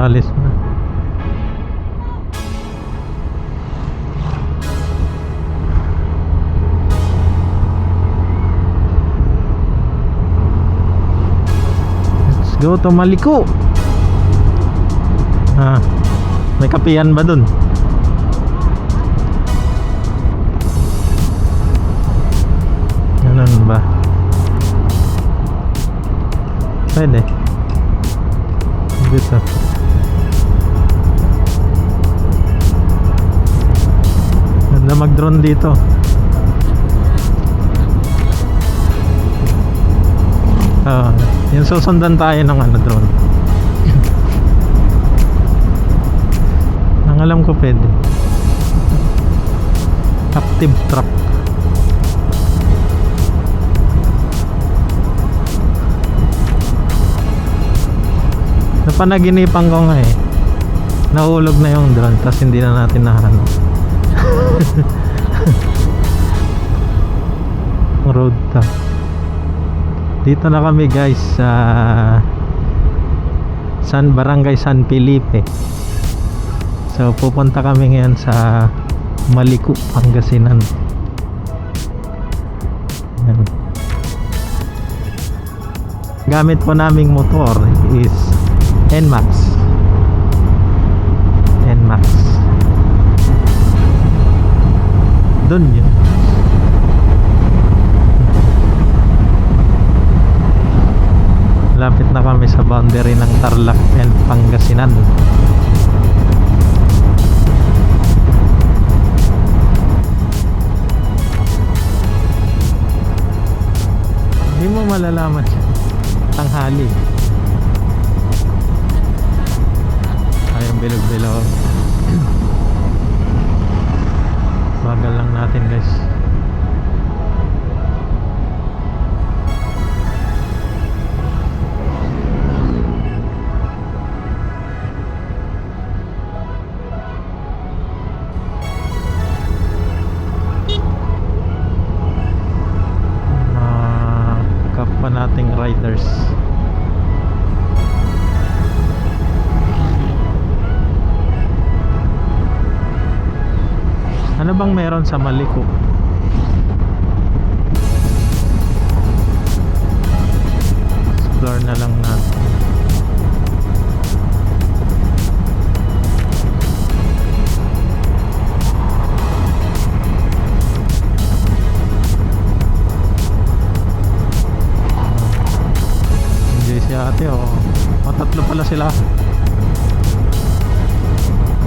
Alis na. Let's go to Maliko. May kapihan ba dun? Ganun ba? Pwede. Dito. Ganda mag-drone dito. Yung susundan tayo ng drone. Ang alam ko pwede. Captive trap. Napanaginipan ko nga nahulog na yung drone, tapos hindi na natin nahanap. Road top. Dito na kami guys sa Barangay San Felipe. So pupunta kami ngayon sa Maliko, Pangasinan. Yan. Gamit po naming motor is NMAX. Doon yun. Lapit na kami sa boundary ng Tarlac and Pangasinan. Hindi mo malalaman siya tanghali. Ayun, bilog-bilog. Bagal lang natin guys. Kapwa nating riders. Ano bang meron sa Maliko? Explore na lang natin. Enjoy si ate tatlo pala sila.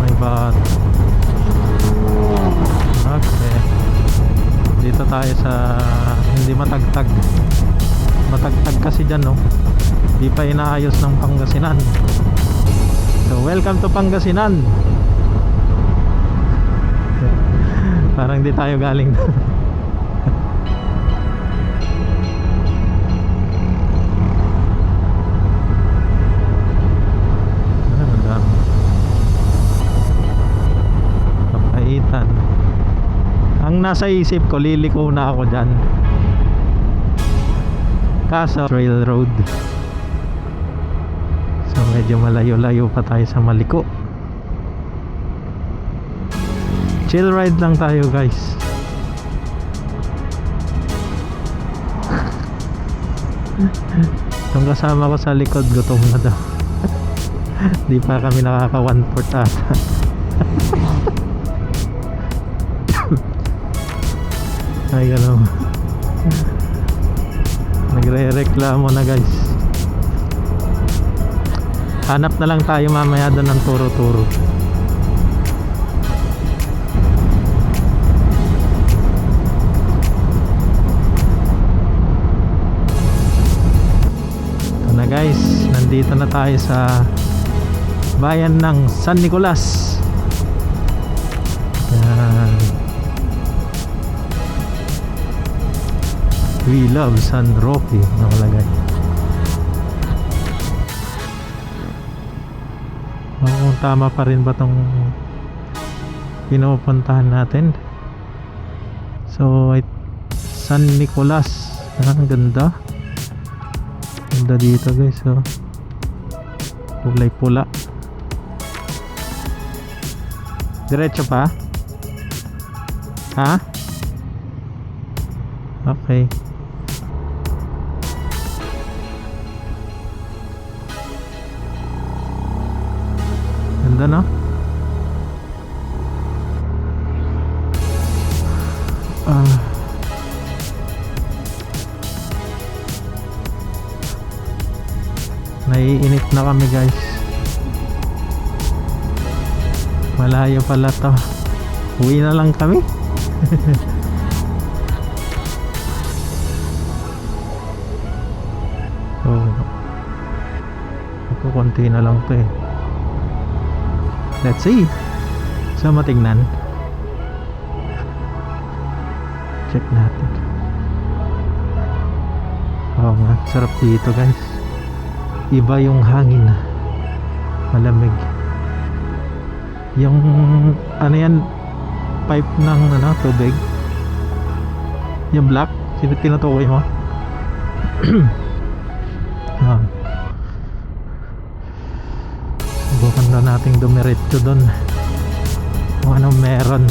May bat. Okay. Dito tayo sa hindi matagtag. Matagtag kasi dyan di pa inaayos ng Pangasinan. So welcome to Pangasinan. Parang di tayo galing. Kapaitan. Ang nasa isip ko, liliko na ako dyan. Kaso trail road. So medyo malayo-layo pa tayo sa Maliko. Chill ride lang tayo guys. Itong kasama ko sa likod, gutom na daw. Di pa kami nakaka 1/4 ata. Ay gano'n. Nagre-reklamo na guys. Hanap na lang tayo mamaya doon ng turo-turo. Ito na guys, nandito na tayo sa bayan ng San Nicolas. Yan. We love San Roque nakalagay. Kung tama pa rin ba tong pinupuntahan natin. So San Nicolas. Ang ganda. Ganda dito guys. Kulay pula. Diretso pa? Ha? Okay. Ganda, no? Naiinip na kami, guys. Malayo pala to. Uwi na lang kami. Oh, konti na lang to eh. Let's see. So matingnan. Check natin. Oh, sarap dito, guys. Iba yung hangin. Malamig. Yung ano yan, pipe ng ano, tubig. Yung black, tinutukoy mo. Subukan na nating dumiretso doon kung anong meron.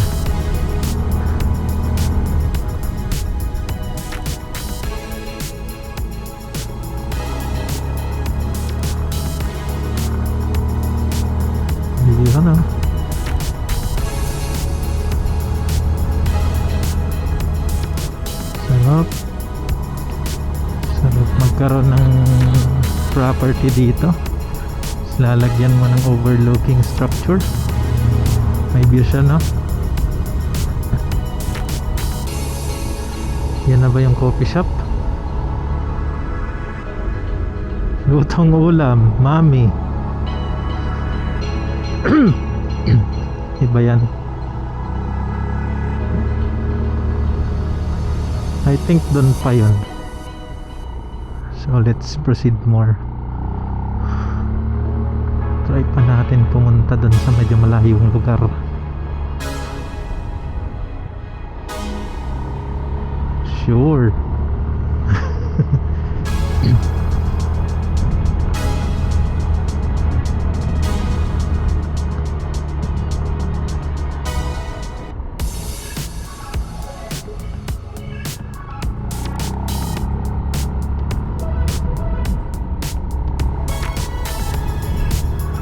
Hindi ano. Sarap magkaroon ng property dito. Lalagyan mo ng overlooking structure. May view siya, no? Yan na ba yung coffee shop? Lutong ulam, mami. Iba yan. I think doon pa yun. So let's proceed more. Try pa natin pumunta doon sa medyo malayong lugar. Sure.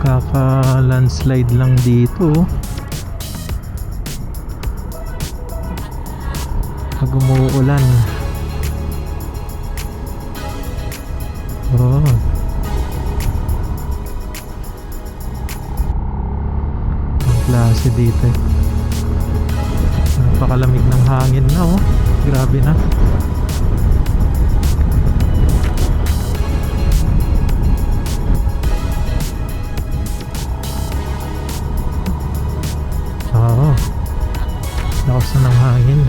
Kaka-landslide lang dito pag umuulan. Oh, ang klase dito eh. Napakalamig ng hangin na, oh. Grabe na. Lakas na ng hangin.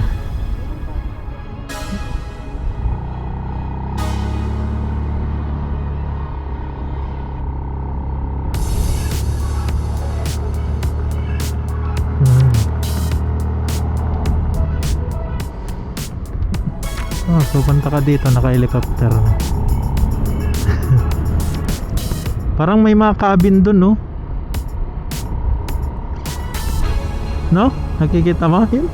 Pupunta ka dito, naka-helicopter na. Parang may mga cabin dun, no? No? Nakikita mo yun?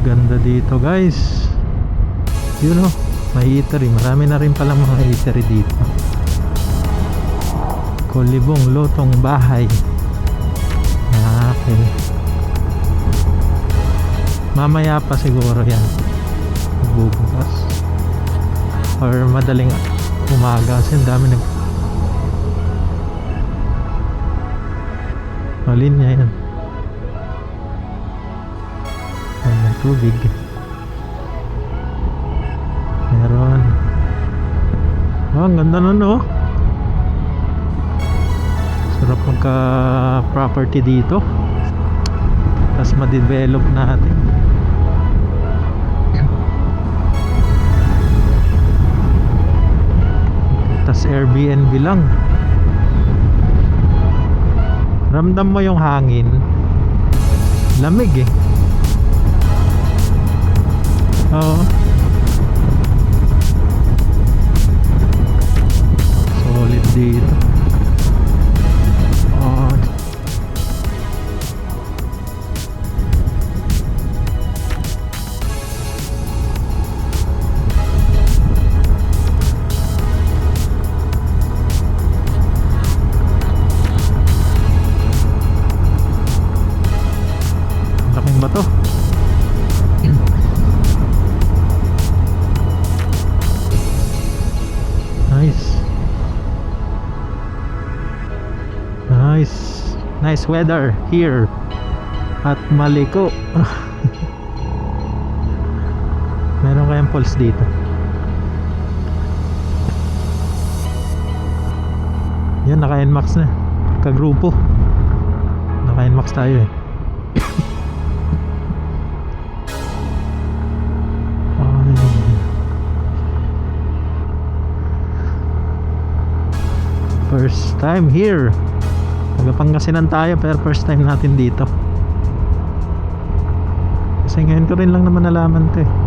Ganda dito, guys. You know, may eatery. Marami na rin palang mga eatery dito. Kulibong Lutong Bahay. Okay. Mamaya pa siguro yan magbubukas or madaling umaga kasi ang dami linya yan. May tubig meron. Oh, ang ganda na, no? Sarap magka property dito tapos ma-develop natin. Tas Airbnb lang. Ramdam mo yung hangin. Lamig eh. Oo. Solid dito. Nice weather here at Maliko. Meron kayang falls dito. Yan, naka-NMAX na. Kagrupo. Naka-NMAX tayo eh. First time here. Taga-Pangasinan tayo pero first time natin dito. Kasi ngayon ko rin lang naman nalaman to eh.